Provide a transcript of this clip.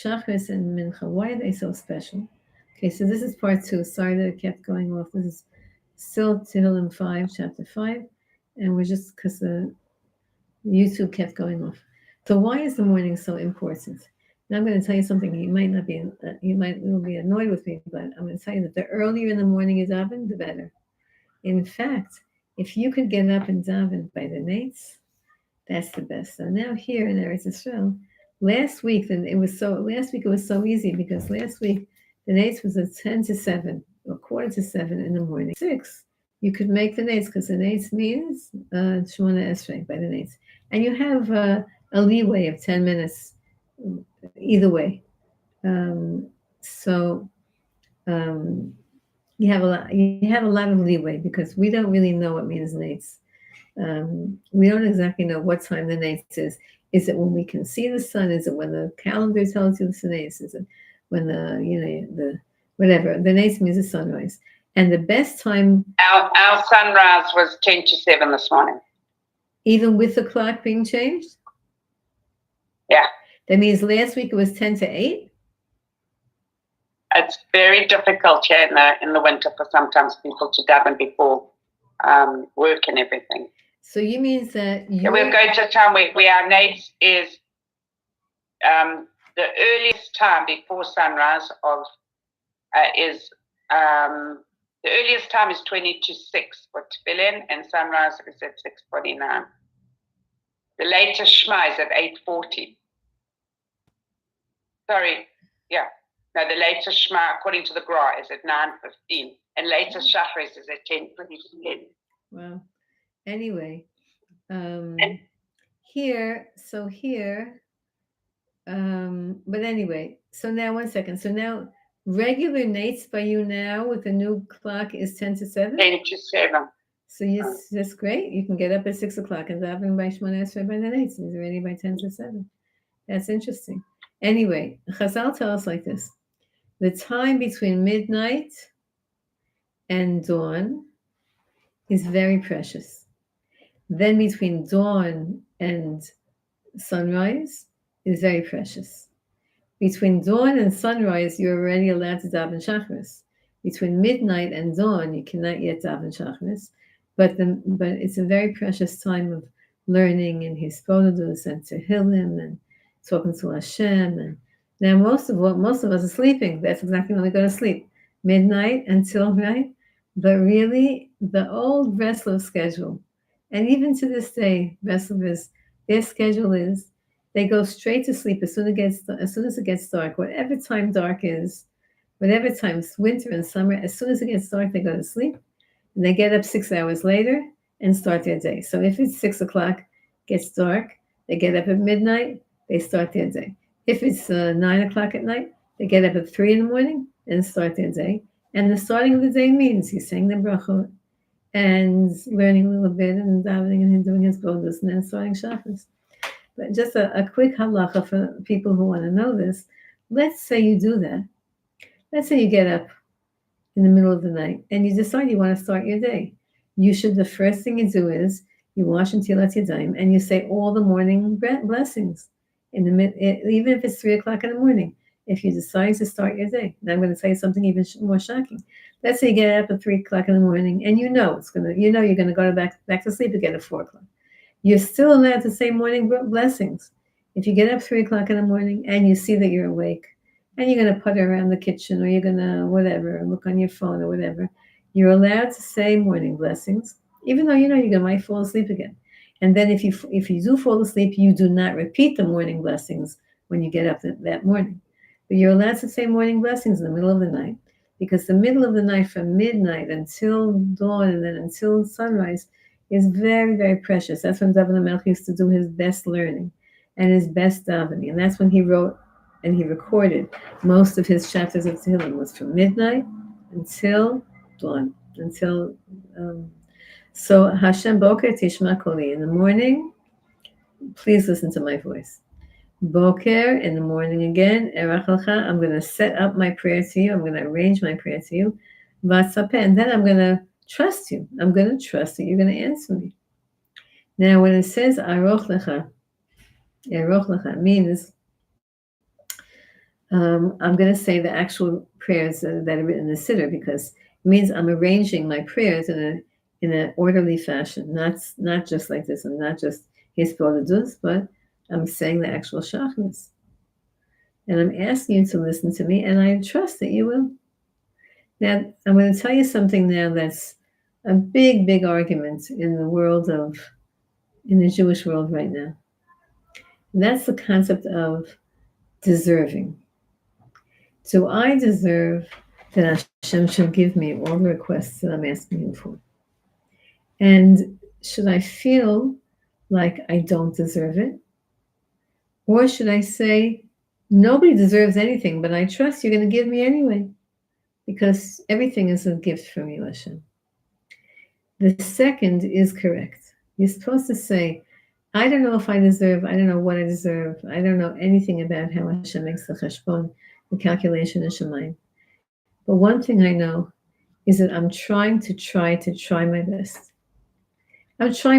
Shachris and Mincha. Why are they so special? Okay, so this is part 2. Sorry that it kept going off. This is still Tehillim 5, chapter 5, and we're just because the YouTube kept going off. So why is the morning so important? Now I'm going to tell you something. You might not be, will be annoyed with me, but I'm going to tell you that the earlier in the morning you daven, the better. In fact, if you could get up and daven by the nights, that's the best. So now here in Eretz Israel, last week it was so easy because last week the nights was at 10 to 7 or quarter to 7 in the morning. 6, you could make the nights because the nights means Shemona Esrei by the nights. And you have a leeway of 10 minutes either way. So you have a lot of leeway because we don't really know what means nights. We don't exactly know what time the nights is. Is it when we can see the sun? Is it when the calendar tells you the nights? Is it when the whatever? The nights means the sunrise. And the best time. Our sunrise was 10 to 7 this morning. Even with the clock being changed? Yeah. That means last week it was 10 to 8? It's very difficult here in the winter for sometimes people to daven before work and everything. So you means that we're going to a time where our nights is the earliest time before sunrise is the earliest time is 20 to 6 for tefillin, and sunrise is at 6:49. The latest shema is at 8:40. Sorry, yeah. No, the latest shema according to the Gra is at 9:15, and latest shachris is at 10:27. Wow. Anyway, but anyway, so now 1 second. So now regular nights by you now with the new clock is 10 to 7? 10 to 7. So that's great. You can get up at 6 o'clock and daven by Shemona Esrei by the nights. He's ready by 10 to 7. That's interesting. Anyway, Chazal tell us like this. The time between midnight and dawn is very precious. Then between dawn and sunrise is very precious. Between dawn and sunrise, you're already allowed to daven shachris. Between midnight and dawn, you cannot yet daven shachris, but it's a very precious time of learning and hisbodedus and tehillim and talking to Hashem. And now most of us are sleeping. That's exactly when we go to sleep, midnight until right. But really, the old Breslov schedule, and even to this day, Breslovers, their schedule is they go straight to sleep as soon as it gets dark, whatever time dark is, whatever time, winter and summer, as soon as it gets dark, they go to sleep, and they get up 6 hours later and start their day. So if it's 6 o'clock, gets dark, they get up at midnight, they start their day. If it's 9 o'clock at night, they get up at 3 in the morning and start their day. And the starting of the day means he's saying the brachot and learning a little bit and davening and doing his bodus and then starting shachris. But just a quick halacha for people who want to know this. Let's say you do that. Let's say you get up in the middle of the night and you decide you want to start your day. The first thing you do is you wash Netilat Yadayim and you say all the morning blessings. Even if it's 3 o'clock in the morning, if you decide to start your day. Now I'm going to tell you something even more shocking. Let's say you get up at 3 o'clock in the morning and you're going to go back to sleep again at 4 o'clock. You're still allowed to say morning blessings. If you get up 3 o'clock in the morning and you see that you're awake and you're going to putter around the kitchen or you're going to whatever, look on your phone or whatever, you're allowed to say morning blessings, even though you might fall asleep again. And then if you do fall asleep, you do not repeat the morning blessings when you get up that morning. But you're allowed to say morning blessings in the middle of the night, because the middle of the night from midnight until dawn and then until sunrise is very, very precious. That's when David HaMelech used to do his best learning and his best davening. And that's when he wrote and he recorded most of his chapters of Tehillim was from midnight until dawn, so Hashem Boker Tishma Koli. In the morning, please listen to my voice. Boker, in the morning again, Erach Lecha, I'm going to set up my prayer to you. I'm going to arrange my prayer to you. Vatzapeh, and then I'm going to trust you. I'm going to trust that you're going to answer me. Now, when it says Aroch Lecha means I'm going to say the actual prayers that are written in the siddur, because it means I'm arranging my prayers in an orderly fashion, not just like this, and not just hispodadus, but I'm saying the actual shachris. And I'm asking you to listen to me, and I trust that you will. Now, I'm going to tell you something now that's a big, big argument in the Jewish world right now. And that's the concept of deserving. Do I deserve that Hashem should give me all the requests that I'm asking Him for? And should I feel like I don't deserve it? Or should I say, nobody deserves anything, but I trust you're going to give me anyway, because everything is a gift from you, Hashem. The second is correct. You're supposed to say, I don't know if I deserve, I don't know what I deserve, I don't know anything about how Hashem makes the cheshbon, the calculation in Shemayim. But one thing I know is that I'm trying my best. I'm trying